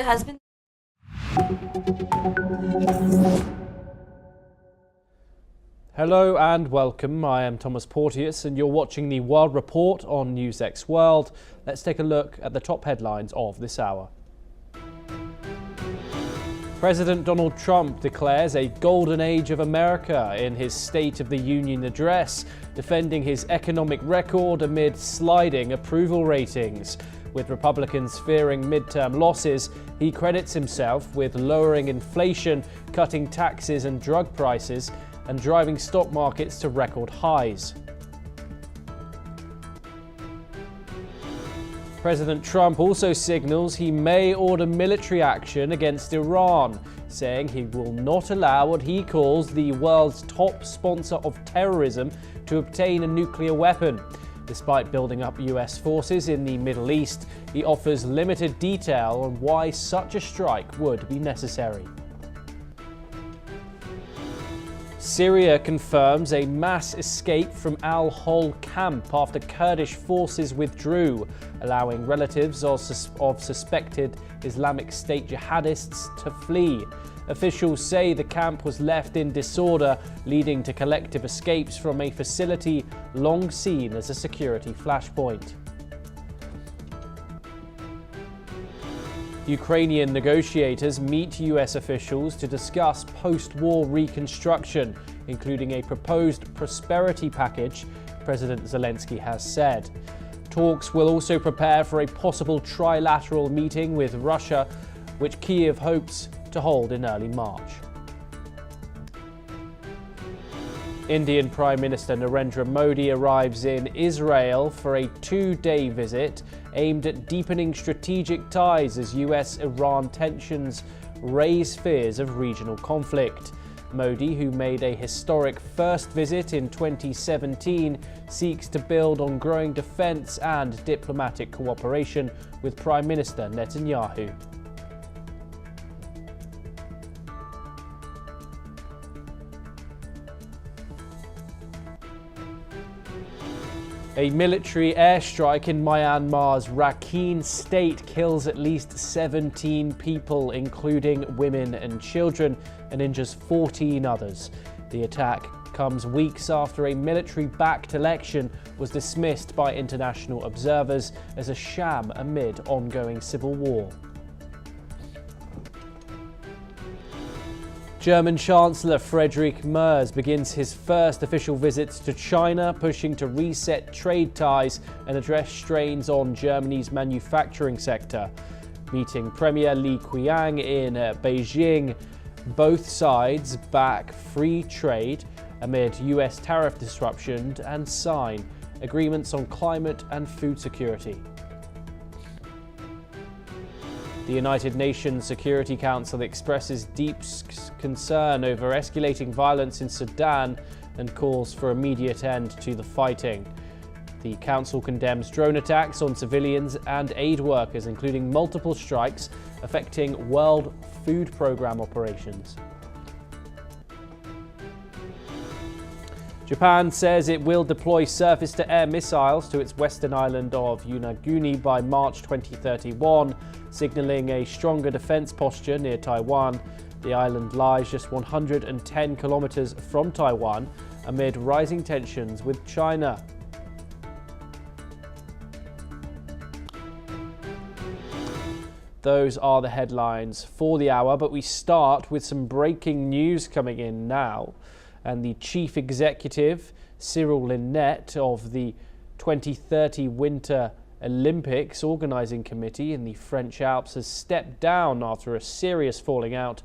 has been. Hello and welcome. I am Thomas Porteous and you're watching the World Report on NewsX World. Let's take a look at the top headlines of this hour. President Donald Trump declares a golden age of America in his State of the Union address, defending his economic record amid sliding approval ratings. With Republicans fearing midterm losses, he credits himself with lowering inflation, cutting taxes and drug prices, and driving stock markets to record highs. President Trump also signals he may order military action against Iran, saying he will not allow what he calls the world's top sponsor of terrorism to obtain a nuclear weapon. Despite building up US forces in the Middle East, he offers limited detail on why such a strike would be necessary. Syria confirms a mass escape from al-Hol camp after Kurdish forces withdrew, allowing relatives of suspected Islamic State jihadists to flee. Officials say the camp was left in disorder, leading to collective escapes from a facility long seen as a security flashpoint. Ukrainian negotiators meet US officials to discuss post-war reconstruction, including a proposed prosperity package, President Zelensky has said. Talks will also prepare for a possible trilateral meeting with Russia, which Kyiv hopes to hold in early March. Indian Prime Minister Narendra Modi arrives in Israel for a two-day visit aimed at deepening strategic ties as US-Iran tensions raise fears of regional conflict. Modi, who made a historic first visit in 2017, seeks to build on growing defense and diplomatic cooperation with Prime Minister Netanyahu. A military airstrike in Myanmar's Rakhine state kills at least 17 people, including women and children, and injures 14 others. The attack comes weeks after a military-backed election was dismissed by international observers as a sham amid ongoing civil war. German Chancellor Friedrich Merz begins his first official visit to China, pushing to reset trade ties and address strains on Germany's manufacturing sector. Meeting Premier Li Qiang in Beijing, both sides back free trade amid US tariff disruption and sign agreements on climate and food security. The United Nations Security Council expresses deep concern over escalating violence in Sudan and calls for immediate end to the fighting. The Council condemns drone attacks on civilians and aid workers, including multiple strikes affecting World Food Programme operations. Japan says it will deploy surface-to-air missiles to its western island of Yonaguni by March 2031, signalling a stronger defense posture near Taiwan. The island lies just 110 kilometers from Taiwan amid rising tensions with China. Those are the headlines for the hour, but we start with some breaking news coming in now. And the chief executive, Cyril Linette, of the 2030 Winter Olympics Organising Committee in the French Alps has stepped down after a serious falling out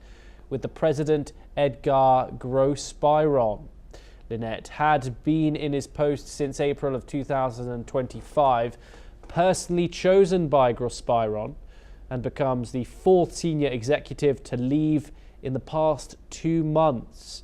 with the president, Edgar Gros-Spyron. Linette had been in his post since April of 2025, personally chosen by Gros-Spyron, and becomes the fourth senior executive to leave in the past 2 months.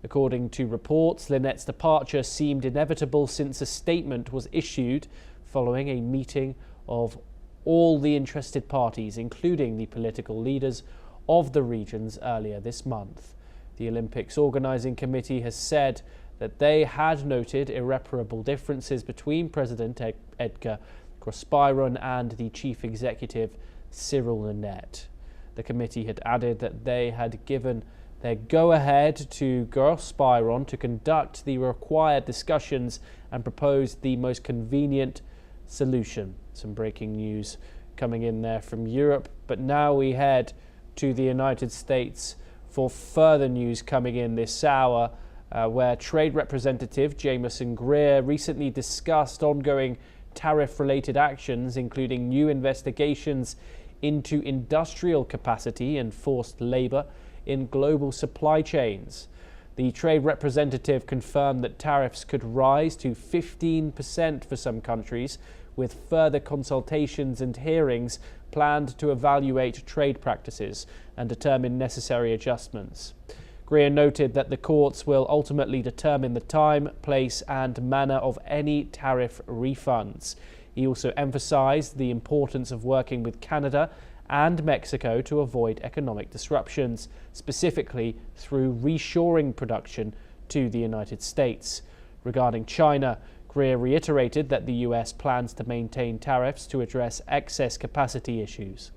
According to reports, Linette's departure seemed inevitable since a statement was issued following a meeting of all the interested parties, including the political leaders of the regions earlier this month. The Olympics Organising Committee has said that they had noted irreparable differences between President Edgar Gros-Spyron and the chief executive Cyril Linette. The committee had added that they had given their go-ahead to Grospiron to conduct the required discussions and propose the most convenient solution. Some breaking news coming in there from Europe, but now we head to the United States for further news coming in this hour, where Trade Representative Jamieson Greer recently discussed ongoing tariff-related actions, including new investigations into industrial capacity and forced labour in global supply chains. The trade representative confirmed that tariffs could rise to 15% for some countries, with further consultations and hearings planned to evaluate trade practices and determine necessary adjustments. Greer noted that the courts will ultimately determine the time, place and manner of any tariff refunds. He also emphasised the importance of working with Canada and Mexico to avoid economic disruptions, specifically through reshoring production to the United States. Regarding China, Greer reiterated that the US plans to maintain tariffs to address excess capacity issues.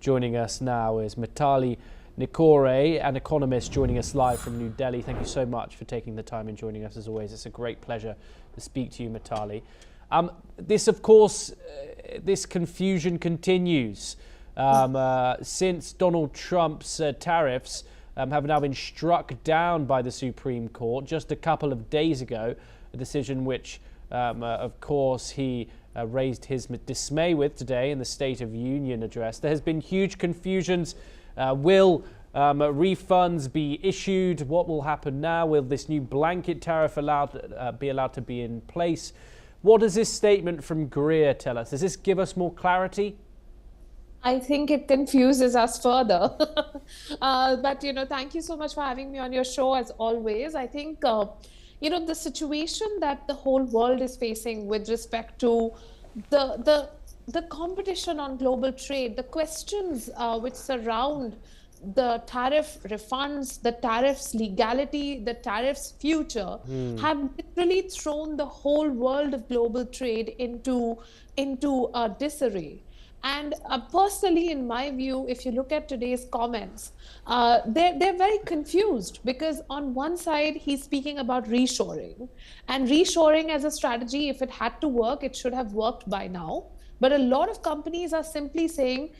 Joining us now is Mitali Nikore, an economist joining us live from New Delhi. Thank you so much for taking the time and joining us as always. It's a great pleasure to speak to you, Mitali. This confusion continues since Donald Trump's tariffs have now been struck down by the Supreme Court just a couple of days ago, a decision which, of course, he raised his dismay with today in the State of Union address. There has been huge confusions. Will refunds be issued? What will happen now? Will this new blanket tariff be allowed to be in place? What does this statement from Greer tell us? Does this give us more clarity? I think it confuses us further. But, thank you so much for having me on your show as always. I think, the situation that the whole world is facing with respect to the competition on global trade, the questions which surround the tariff refunds, the tariffs legality, the tariffs future have literally thrown the whole world of global trade into disarray. And personally, in my view, if you look at today's comments, they're very confused, because on one side, he's speaking about reshoring. And reshoring as a strategy, if it had to work, it should have worked by now. But a lot of companies are simply saying,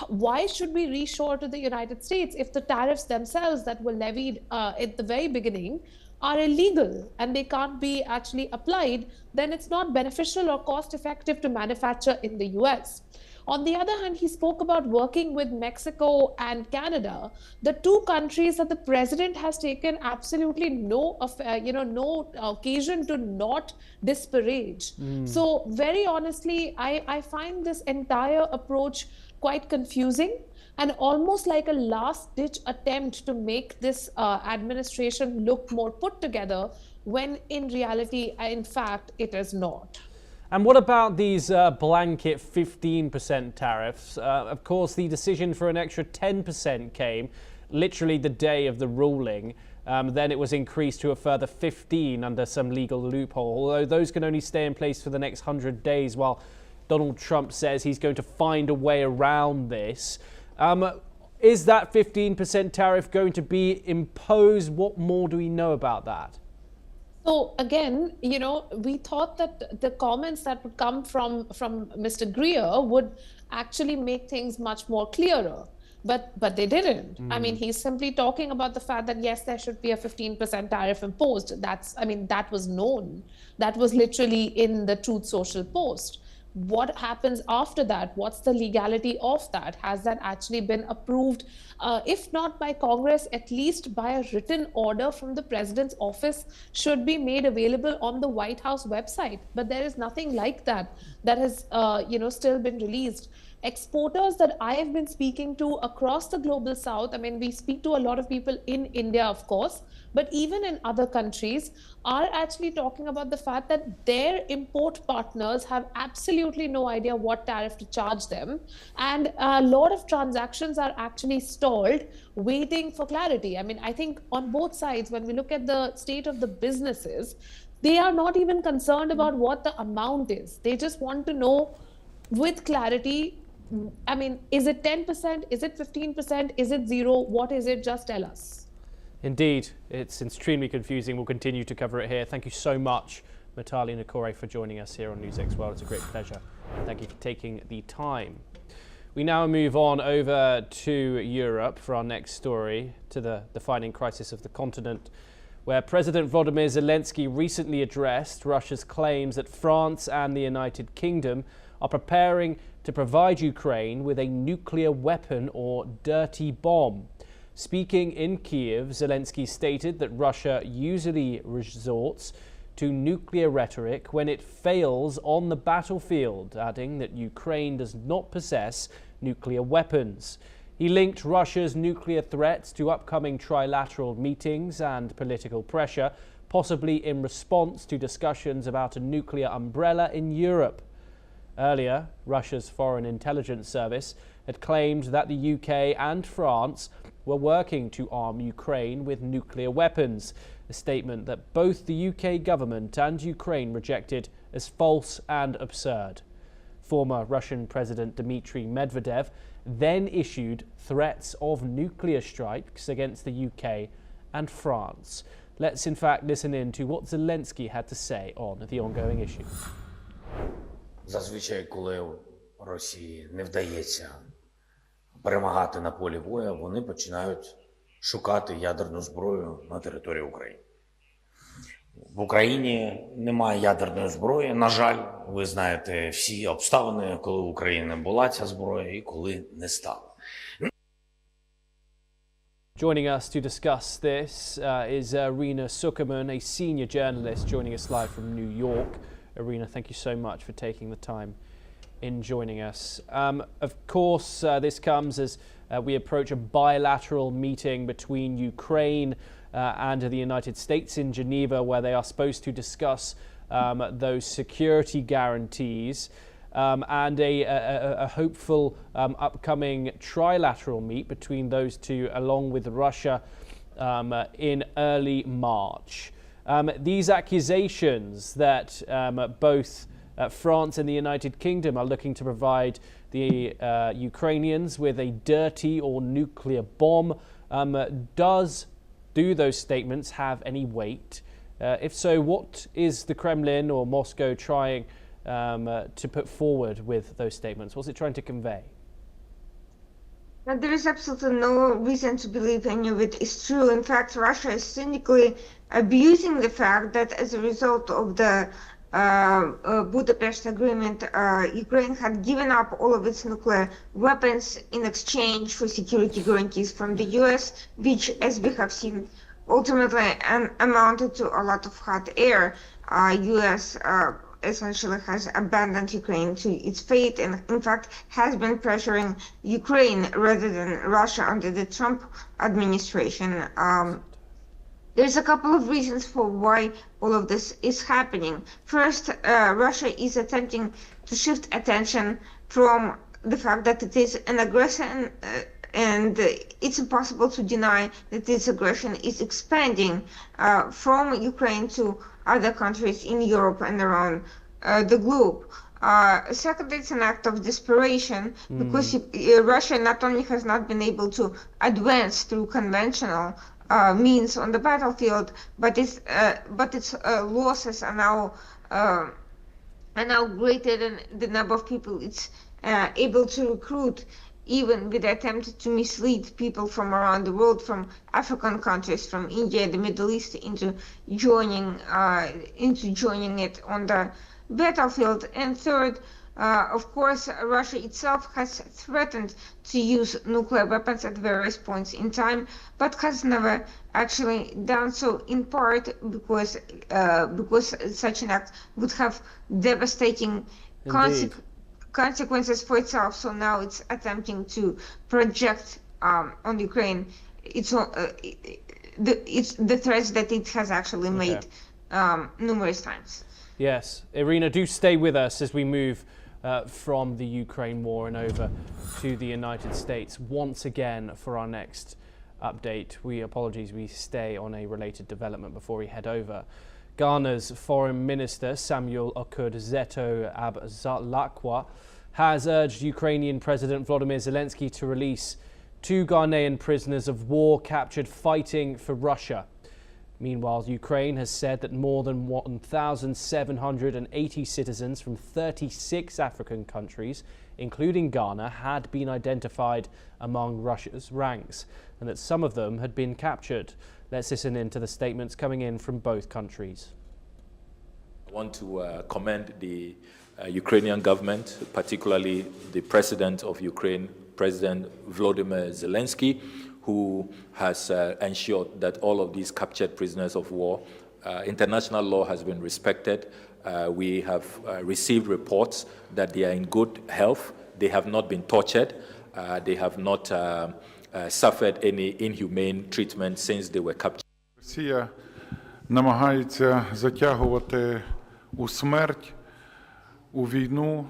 why should we reshore to the United States if the tariffs themselves that were levied at the very beginning are illegal and they can't be actually applied? Then it's not beneficial or cost effective to manufacture in the US. On the other hand, he spoke about working with Mexico and Canada, the two countries that the president has taken absolutely no occasion to not disparage. So very honestly, I find this entire approach quite confusing and almost like a last-ditch attempt to make this administration look more put together, when in reality, in fact, it is not. And what about these blanket 15% tariffs? Of course, the decision for an extra 10% came literally the day of the ruling. Then it was increased to a further 15 under some legal loophole, although those can only stay in place for the next 100 days while Donald Trump says he's going to find a way around this. Is that 15% tariff going to be imposed? What more do we know about that? So again, we thought that the comments that would come from Mr. Greer would actually make things much more clearer. But they didn't. I mean, he's simply talking about the fact that, yes, there should be a 15% tariff imposed. That was known. That was literally in the Truth Social post. What happens after that? What's the legality of that? Has that actually been approved? If not by Congress, at least by a written order from the president's office should be made available on the White House website. But there is nothing like that has still been released. Exporters that I have been speaking to across the global south, I mean, we speak to a lot of people in India, of course, but even in other countries, are actually talking about the fact that their import partners have absolutely no idea what tariff to charge them. And a lot of transactions are actually stalled, waiting for clarity. I mean, I think on both sides, when we look at the state of the businesses, they are not even concerned about what the amount is. They just want to know with clarity I mean, is it 10%? Is it 15%? Is it zero? What is it? Just tell us. Indeed, it's extremely confusing. We'll continue to cover it here. Thank you so much, Mitali Nakore, for joining us here on NewsX World. It's a great pleasure. Thank you for taking the time. We now move on over to Europe for our next story, to the defining crisis of the continent, where President Volodymyr Zelensky recently addressed Russia's claims that France and the United Kingdom are preparing to provide Ukraine with a nuclear weapon or dirty bomb. Speaking in Kiev, Zelensky stated that Russia usually resorts to nuclear rhetoric when it fails on the battlefield, adding that Ukraine does not possess nuclear weapons. He linked Russia's nuclear threats to upcoming trilateral meetings and political pressure, possibly in response to discussions about a nuclear umbrella in Europe. Earlier, Russia's Foreign Intelligence Service had claimed that the UK and France were working to arm Ukraine with nuclear weapons, a statement that both the UK government and Ukraine rejected as false and absurd. Former Russian President Dmitry Medvedev then issued threats of nuclear strikes against the UK and France. Let's in fact listen in to what Zelensky had to say on the ongoing issue. Зазвичай, коли Росії не вдається перемагати на полі бою, вони починають шукати ядерну зброю на території України. В Україні немає ядерної зброї, на жаль. Ви знаєте всі обставини, коли в Україні була ця зброя і коли не стало. Joining us to discuss this is Irina Sukerman, a senior journalist joining us live from New York. Irina, thank you so much for taking the time in joining us. Of course, this comes as we approach a bilateral meeting between Ukraine and the United States in Geneva, where they are supposed to discuss those security guarantees and a hopeful upcoming trilateral meet between those two, along with Russia, in early March. These accusations that both France and the United Kingdom are looking to provide the Ukrainians with a dirty or nuclear bomb, do those statements have any weight? If so, what is the Kremlin or Moscow trying to put forward with those statements? What's it trying to convey? There is absolutely no reason to believe any of it is true. In fact, Russia is cynically abusing the fact that as a result of the Budapest Agreement, Ukraine had given up all of its nuclear weapons in exchange for security guarantees from the US, which, as we have seen, ultimately amounted to a lot of hot air. US essentially has abandoned Ukraine to its fate and, in fact, has been pressuring Ukraine rather than Russia under the Trump administration. There's a couple of reasons for why all of this is happening. First, Russia is attempting to shift attention from the fact that it is an aggression and it's impossible to deny that this aggression is expanding from Ukraine to other countries in Europe and around the globe. Second, it's an act of desperation because Russia not only has not been able to advance through conventional means on the battlefield, but its losses are now greater than the number of people it's able to recruit, even with the attempt to mislead people from around the world, from African countries, from India, the Middle East, into joining it on the battlefield. And third, of course, Russia itself has threatened to use nuclear weapons at various points in time, but has never actually done so, in part because such an act would have devastating consequences for itself. So now it's attempting to project on Ukraine the threats that it has actually made numerous times. Yes, Irina, do stay with us as we move from the Ukraine war and over to the United States once again for our next update. We stay on a related development before we head over. Ghana's Foreign Minister Samuel Okudzeto Abzalakwa has urged Ukrainian President Volodymyr Zelensky to release 2 Ghanaian prisoners of war captured fighting for Russia. Meanwhile, Ukraine has said that more than 1,780 citizens from 36 African countries, including Ghana, had been identified among Russia's ranks, and that some of them had been captured. Let's listen in to the statements coming in from both countries. I want to commend the Ukrainian government, particularly the President of Ukraine, President Volodymyr Zelensky, who has ensured that all of these captured prisoners of war, international law has been respected. We have received reports that they are in good health. They have not been tortured. They have not suffered any inhumane treatment since they were captured. Росія намагається затягувати у смерть, у війну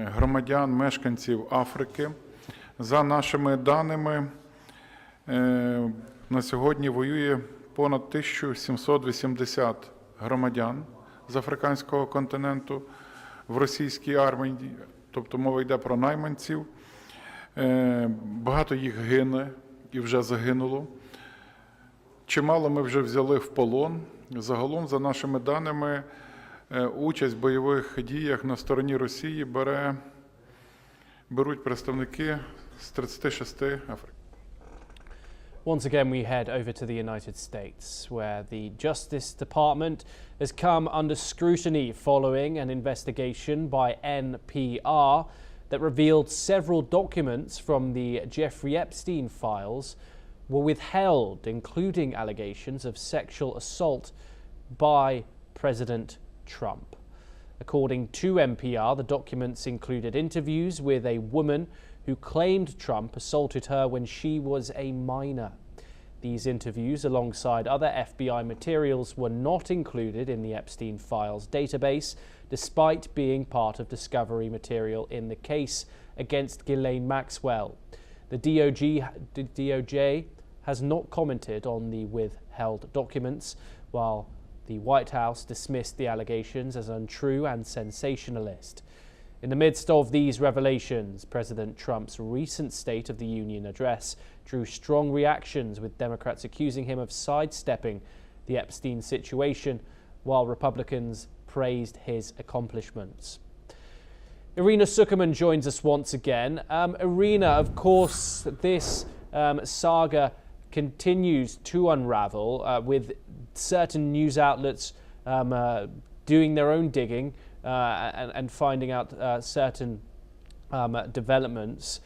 громадян, мешканців Африки. За нашими даними, на сьогодні воює понад 1780 громадян з африканського континенту в російській армії, тобто мова йде про найманців. Багато їх гине і вже загинуло. Чимало ми вже взяли в полон. Загалом, за нашими даними, участь в бойових діях на стороні Росії беруть представники з 36 Африки. Once again, we head over to the United States, where the Justice Department has come under scrutiny following an investigation by NPR that revealed several documents from the Jeffrey Epstein files were withheld, including allegations of sexual assault by President Trump. According to NPR, the documents included interviews with a woman who claimed Trump assaulted her when she was a minor. These interviews, alongside other FBI materials, were not included in the Epstein files database, despite being part of discovery material in the case against Ghislaine Maxwell. The DOJ has not commented on the withheld documents, while the White House dismissed the allegations as untrue and sensationalist. In the midst of these revelations, President Trump's recent State of the Union address drew strong reactions, with Democrats accusing him of sidestepping the Epstein situation, while Republicans praised his accomplishments. Irina Sukerman joins us once again. Irina, of course, this saga continues to unravel, with certain news outlets doing their own digging and finding out certain developments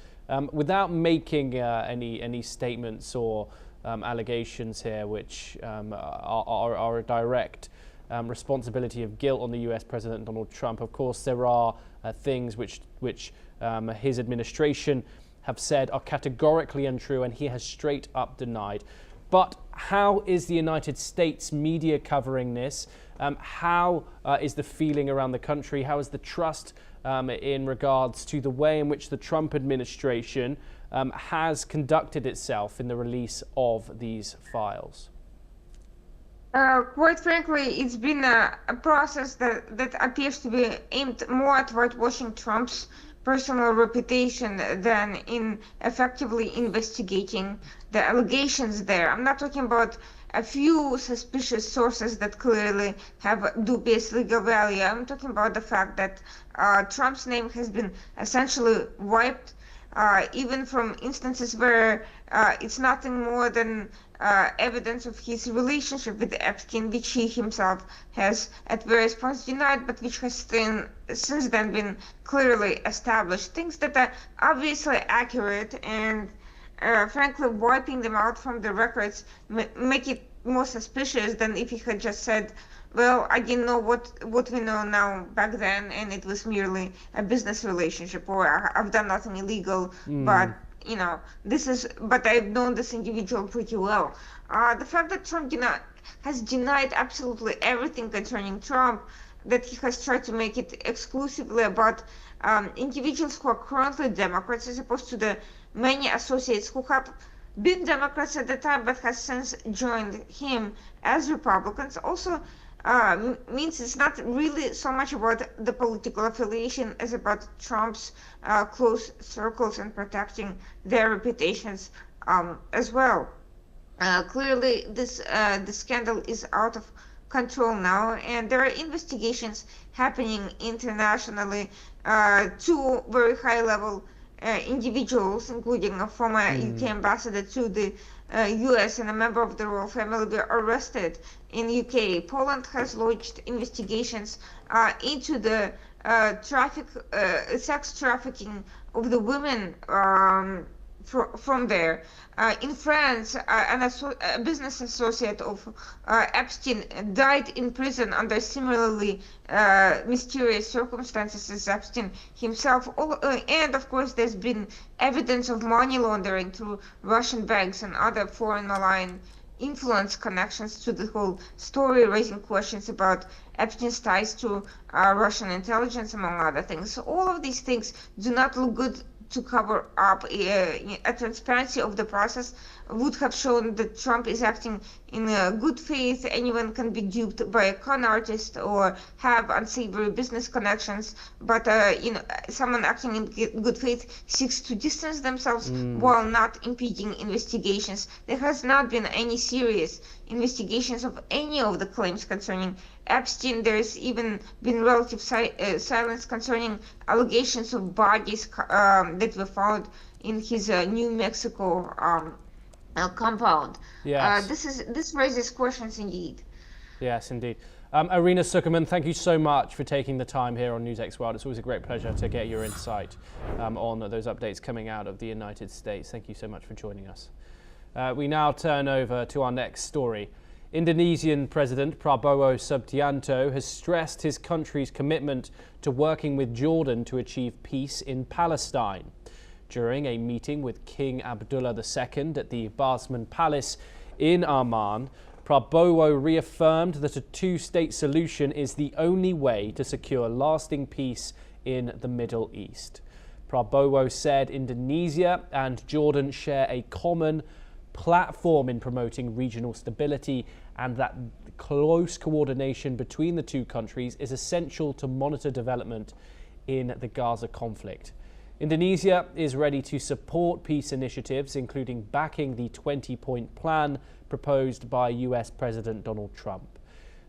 without making any statements or allegations here, which are a direct responsibility of guilt on the US President Donald Trump. Of course, there are things which his administration have said are categorically untrue, and he has straight up denied. But how is the United States media covering this? How is the feeling around the country? How is the trust in regards to the way in which the Trump administration has conducted itself in the release of these files? Quite frankly, it's been a process that appears to be aimed more at whitewashing Trump's personal reputation than in effectively investigating the allegations there. I'm not talking about a few suspicious sources that clearly have dubious legal value. I'm talking about the fact that Trump's name has been essentially wiped, even from instances where it's nothing more than evidence of his relationship with Epstein, which he himself has at various points denied, but which has since then been clearly established. Things that are obviously accurate, and frankly, wiping them out from the records make it more suspicious than if he had just said, well, I didn't know what we know now back then, and it was merely a business relationship, or I've done nothing illegal, but you know, but I've known this individual pretty well. The fact that Trump has denied absolutely everything concerning Trump, that he has tried to make it exclusively about individuals who are currently Democrats, as opposed to the many associates who have been Democrats at the time but has since joined him as Republicans, also means it's not really so much about the political affiliation as about Trump's close circles and protecting their reputations as well. Clearly, the scandal is out of control now, and there are investigations happening internationally to very high-level individuals, including a former UK ambassador to the US and a member of the royal family, were arrested in UK. Poland has launched investigations into the sex trafficking of the women from there. In France, a business associate of Epstein died in prison under similarly mysterious circumstances as Epstein himself. And of course, there's been evidence of money laundering through Russian banks and other foreign malign influence connections to the whole story, raising questions about Epstein's ties to Russian intelligence, among other things. So all of these things do not look good to cover up. A transparency of the process would have shown that Trump is acting in good faith. Anyone can be duped by a con artist or have unsavory business connections, but someone acting in good faith seeks to distance themselves while not impeding investigations. There has not been any serious investigations of any of the claims concerning Epstein. There's even been relative silence concerning allegations of bodies that were found in his New Mexico compound. Yes. This raises questions indeed. Yes, indeed. Irina Sukerman, thank you so much for taking the time here on NewsX World. It's always a great pleasure to get your insight on those updates coming out of the United States. Thank you so much for joining us. We now turn over to our next story. Indonesian President Prabowo Subianto has stressed his country's commitment to working with Jordan to achieve peace in Palestine. During a meeting with King Abdullah II at the Basman Palace in Amman, Prabowo reaffirmed that a two-state solution is the only way to secure lasting peace in the Middle East. Prabowo said Indonesia and Jordan share a common platform in promoting regional stability and that close coordination between the two countries is essential to monitor development in the Gaza conflict. Indonesia is ready to support peace initiatives, including backing the 20-point plan proposed by US President Donald Trump.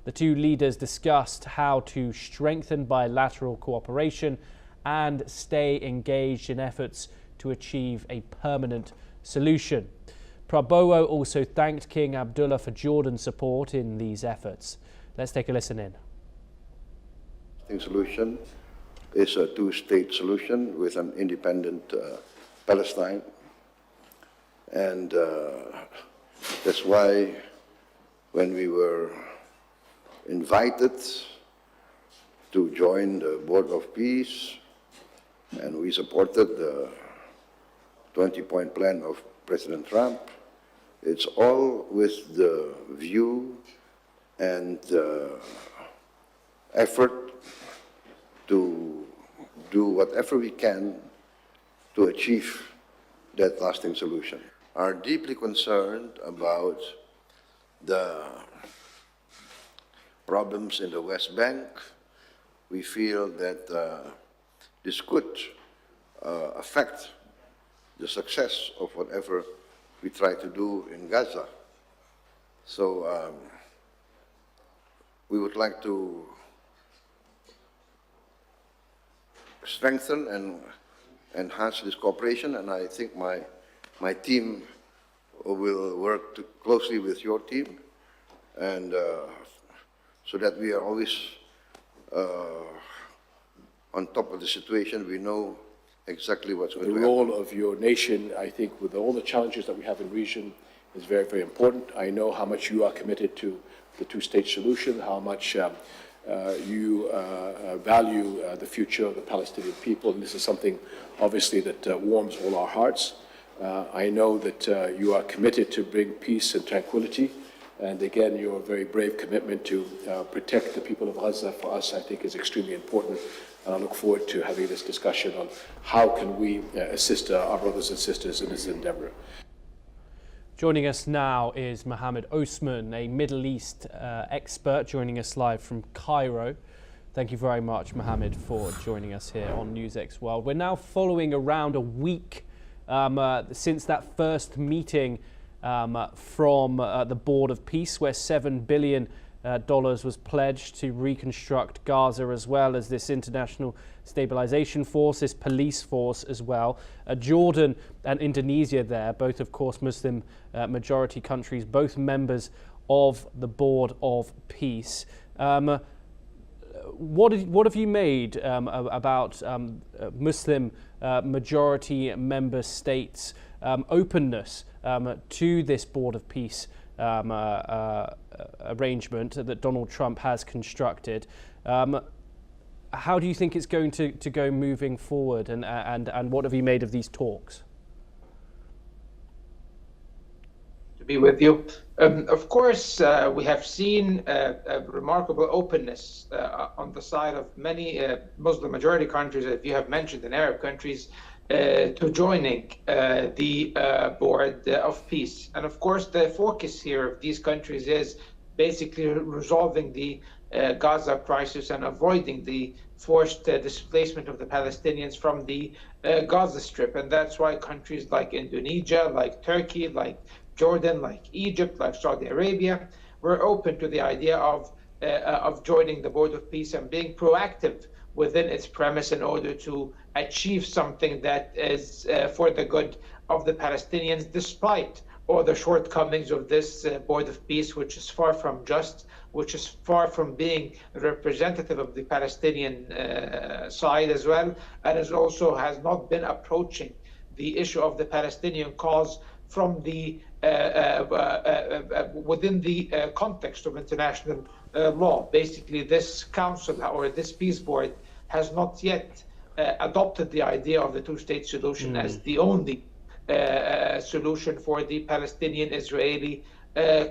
The two leaders discussed how to strengthen bilateral cooperation and stay engaged in efforts to achieve a permanent solution. Prabowo also thanked King Abdullah for Jordan's support in these efforts. Let's take a listen in. The solution is a two-state solution with an independent Palestine. And that's why when we were invited to join the Board of Peace and we supported the 20-point plan of President Trump, it's all with the view and effort to do whatever we can to achieve that lasting solution. Are deeply concerned about the problems in the West Bank. We feel that this could affect the success of whatever we try to do in Gaza. So we would like to strengthen and enhance this cooperation, and I think my team will work closely with your team, and so that we are always on top of the situation. We know exactly what's going to happen. The role of your nation, I think, with all the challenges that we have in the region, is very, very important. I know how much you are committed to the two-state solution, how much you value the future of the Palestinian people, and this is something, obviously, that warms all our hearts. I know that you are committed to bring peace and tranquility, and again, your very brave commitment to protect the people of Gaza, for us, I think, is extremely important. And I look forward to having this discussion on how can we assist our brothers and sisters in this endeavor. Joining us now is Mohammed Osman, a Middle East expert, joining us live from Cairo. Thank you very much, Mohammed, for joining us here on NewsX World. We're now following around a week since that first meeting from the Board of Peace, where $7 billion was pledged to reconstruct Gaza, as well as this international stabilization force, this police force as well. Jordan and Indonesia there, both of course Muslim majority countries, both members of the Board of Peace. What have you made about Muslim majority member states' openness to this Board of Peace arrangement that Donald Trump has constructed? How do you think it's going to go moving forward, and what have you made of these talks? To be with you. Of course, we have seen a remarkable openness on the side of many Muslim majority countries, if you have mentioned, in Arab countries, to joining the Board of Peace. And of course, the focus here of these countries is basically resolving the Gaza crisis and avoiding the forced displacement of the Palestinians from the Gaza Strip. And that's why countries like Indonesia, like Turkey, like Jordan, like Egypt, like Saudi Arabia, were open to the idea of joining the Board of Peace and being proactive within its premise in order to achieve something that is for the good of the Palestinians, despite all the shortcomings of this Board of Peace, which is far from just, which is far from being representative of the Palestinian side as well, and has not been approaching the issue of the Palestinian cause from the within the context of international law. Basically, this council or this peace board has not yet adopted the idea of the two-state solution as the only solution for the Palestinian-Israeli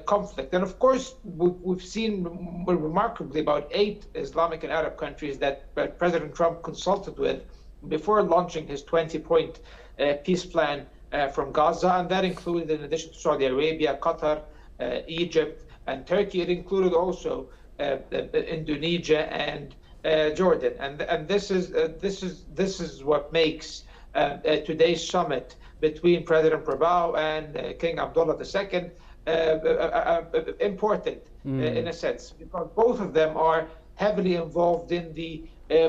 conflict. And of course, we've seen remarkably about 8 Islamic and Arab countries that President Trump consulted with before launching his 20-point peace plan from Gaza, and that included, in addition to Saudi Arabia, Qatar, Egypt, and Turkey, it included also Indonesia and Jordan. And this is what makes today's summit between President Prabowo and King Abdullah II important in a sense, because both of them are heavily involved in the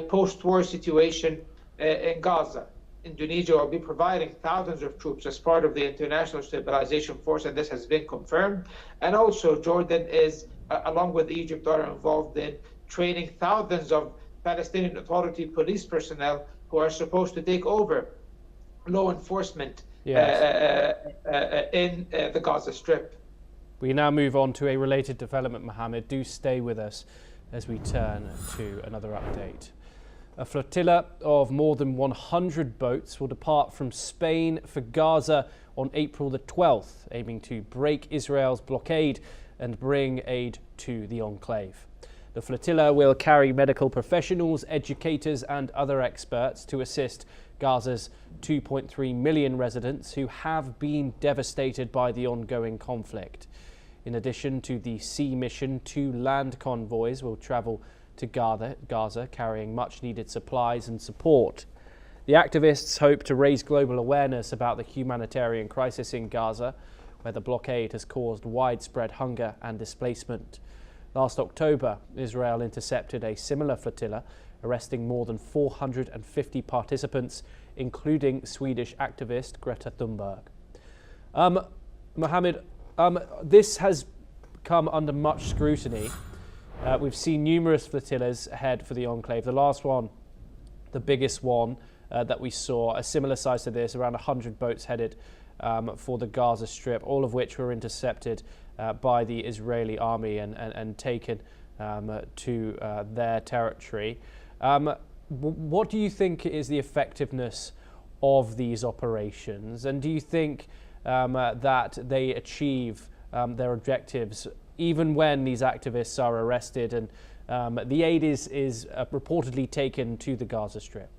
post-war situation in Gaza. Indonesia will be providing thousands of troops as part of the International Stabilization Force, and this has been confirmed. And also Jordan is, along with Egypt, are involved in training thousands of Palestinian Authority police personnel who are supposed to take over law enforcement in the Gaza Strip. We now move on to a related development, Mohammed. Do stay with us as we turn to another update. A flotilla of more than 100 boats will depart from Spain for Gaza on April the 12th, aiming to break Israel's blockade and bring aid to the enclave. The flotilla will carry medical professionals, educators and other experts to assist Gaza's 2.3 million residents who have been devastated by the ongoing conflict. In addition to the sea mission, 2 land convoys will travel to Gaza, carrying much-needed supplies and support. The activists hope to raise global awareness about the humanitarian crisis in Gaza, where the blockade has caused widespread hunger and displacement. Last October, Israel intercepted a similar flotilla, arresting more than 450 participants, including Swedish activist Greta Thunberg. Mohammed, this has come under much scrutiny. We've seen numerous flotillas head for the enclave. The last one, the biggest one that we saw, a similar size to this, around 100 boats headed for the Gaza Strip, all of which were intercepted by the Israeli army and taken to their territory. What do you think is the effectiveness of these operations? And do you think that they achieve their objectives even when these activists are arrested and the aid is reportedly taken to the Gaza Strip?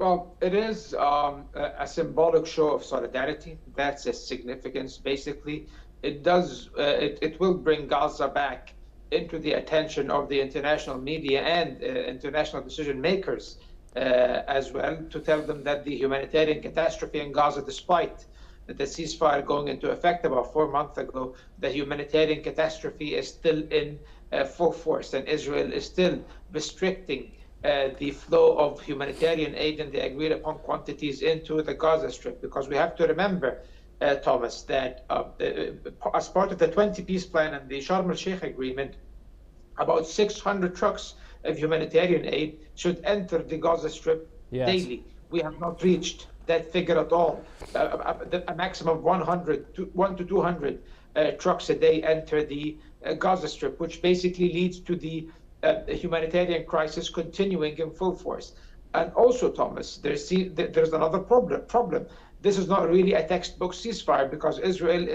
Well, it is a symbolic show of solidarity. That's its significance. Basically, it will bring Gaza back into the attention of the international media and international decision makers as well, to tell them that the humanitarian catastrophe in Gaza, despite the ceasefire going into effect about 4 months ago, the humanitarian catastrophe is still in full force, and Israel is still restricting the flow of humanitarian aid and the agreed upon quantities into the Gaza Strip. Because we have to remember, Thomas, that as part of the 20 peace plan and the Sharm el-Sheikh agreement, about 600 trucks of humanitarian aid should enter the Gaza Strip daily. We have not reached that figure at all. A maximum of 1 to 200 trucks a day enter the Gaza Strip, which basically leads to the humanitarian crisis continuing in full force. And also, Thomas, there's another problem. This is not really a textbook ceasefire, because Israel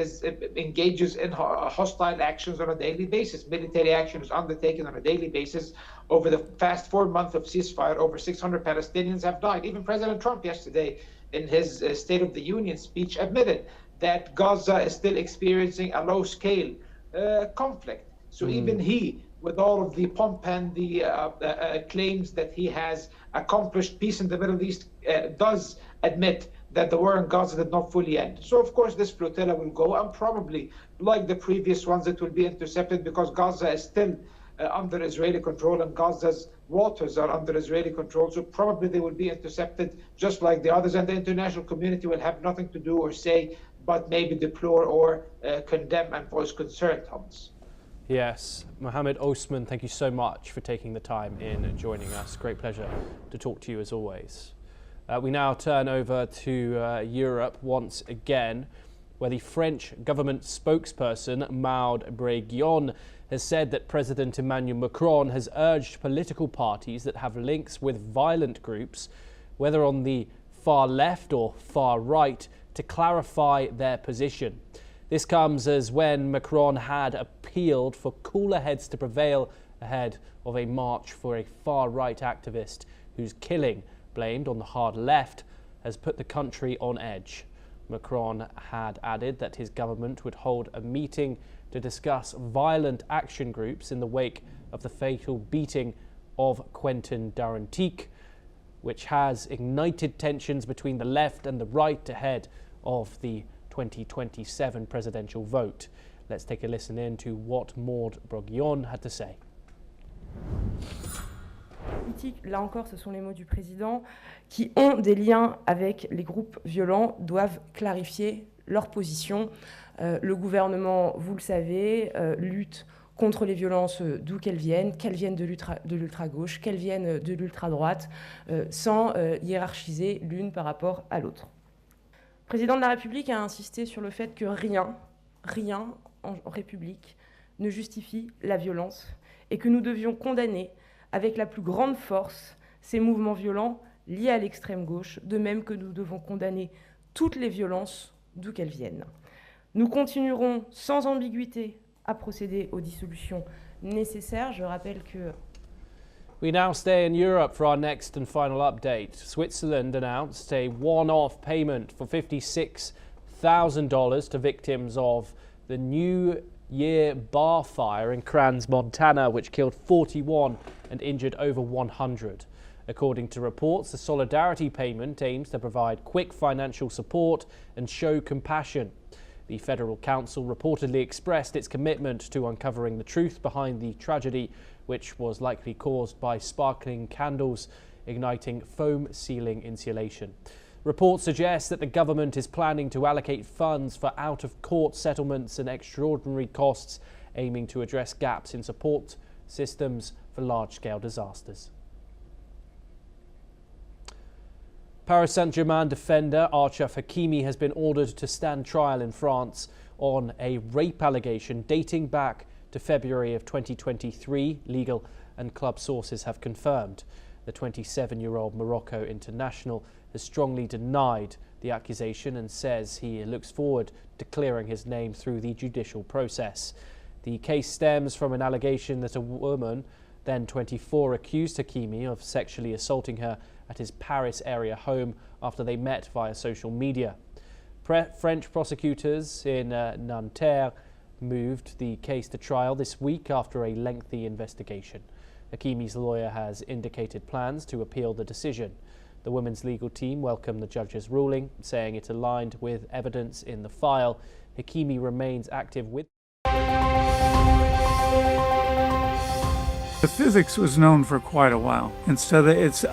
engages in hostile actions on a daily basis. Military action is undertaken on a daily basis. Over the past 4 months of ceasefire, over 600 Palestinians have died. Even President Trump yesterday, in his State of the Union speech, admitted that Gaza is still experiencing a low-scale conflict. So even he, with all of the pomp and the claims that he has accomplished peace in the Middle East, does admit that the war in Gaza did not fully end. So, of course, this flotilla will go, and probably, like the previous ones, it will be intercepted, because Gaza is still under Israeli control, and Gaza's waters are under Israeli control. So probably they will be intercepted just like the others, and the international community will have nothing to do or say but maybe deplore or condemn and voice concern, Thomas. Yes, Mohammed Osman, thank you so much for taking the time in joining us. Great pleasure to talk to you as always. We now turn over to Europe once again, where the French government spokesperson Maud Breguion has said that President Emmanuel Macron has urged political parties that have links with violent groups, whether on the far left or far right, to clarify their position. This comes as when Macron had appealed for cooler heads to prevail ahead of a march for a far-right activist whose killing, blamed on the hard left, has put the country on edge. Macron had added that his government would hold a meeting to discuss violent action groups in the wake of the fatal beating of Quentin Durantic, which has ignited tensions between the left and the right ahead of the 2027 presidential vote. Let's take a listen in to what Maud Breguion had to say. Là encore, ce sont les mots du président qui ont des liens avec les groupes violents, doivent clarifier leur position. Le gouvernement, vous le savez, lutte contre les violences d'où qu'elles viennent de l'ultra-gauche, qu'elles viennent de l'ultra-droite, sans hiérarchiser l'une par rapport à l'autre. Le président de la République a insisté sur le fait que rien en République ne justifie la violence et que nous devions condamner avec la plus grande force ces mouvements violents liés à l'extrême gauche, de même que nous devons condamner toutes les violences d'où qu'elles viennent. Nous continuerons sans ambiguïté à procéder aux dissolutions nécessaires. Je rappelle que We now stay in Europe for our next and final update. Switzerland announced a one-off payment for $56,000 to victims of the New Year bar fire in Crans, Montana, which killed 41 and injured over 100. According to reports, the solidarity payment aims to provide quick financial support and show compassion. The Federal Council reportedly expressed its commitment to uncovering the truth behind the tragedy, which was likely caused by sparkling candles igniting foam ceiling insulation. Reports suggest that the government is planning to allocate funds for out-of-court settlements and extraordinary costs, aiming to address gaps in support systems for large-scale disasters. Paris Saint-Germain defender Achraf Hakimi has been ordered to stand trial in France on a rape allegation dating back to February of 2023, legal and club sources have confirmed. The 27-year-old Morocco international has strongly denied the accusation and says he looks forward to clearing his name through the judicial process. The case stems from an allegation that a woman, then 24, accused Hakimi of sexually assaulting her at his Paris area home after they met via social media. French prosecutors in Nanterre moved the case to trial this week after a lengthy investigation. Hakimi's lawyer has indicated plans to appeal the decision. The women's legal team welcomed the judge's ruling, saying it aligned with evidence in the file. Hakimi remains active with. The physics was known for quite a while, and so that it's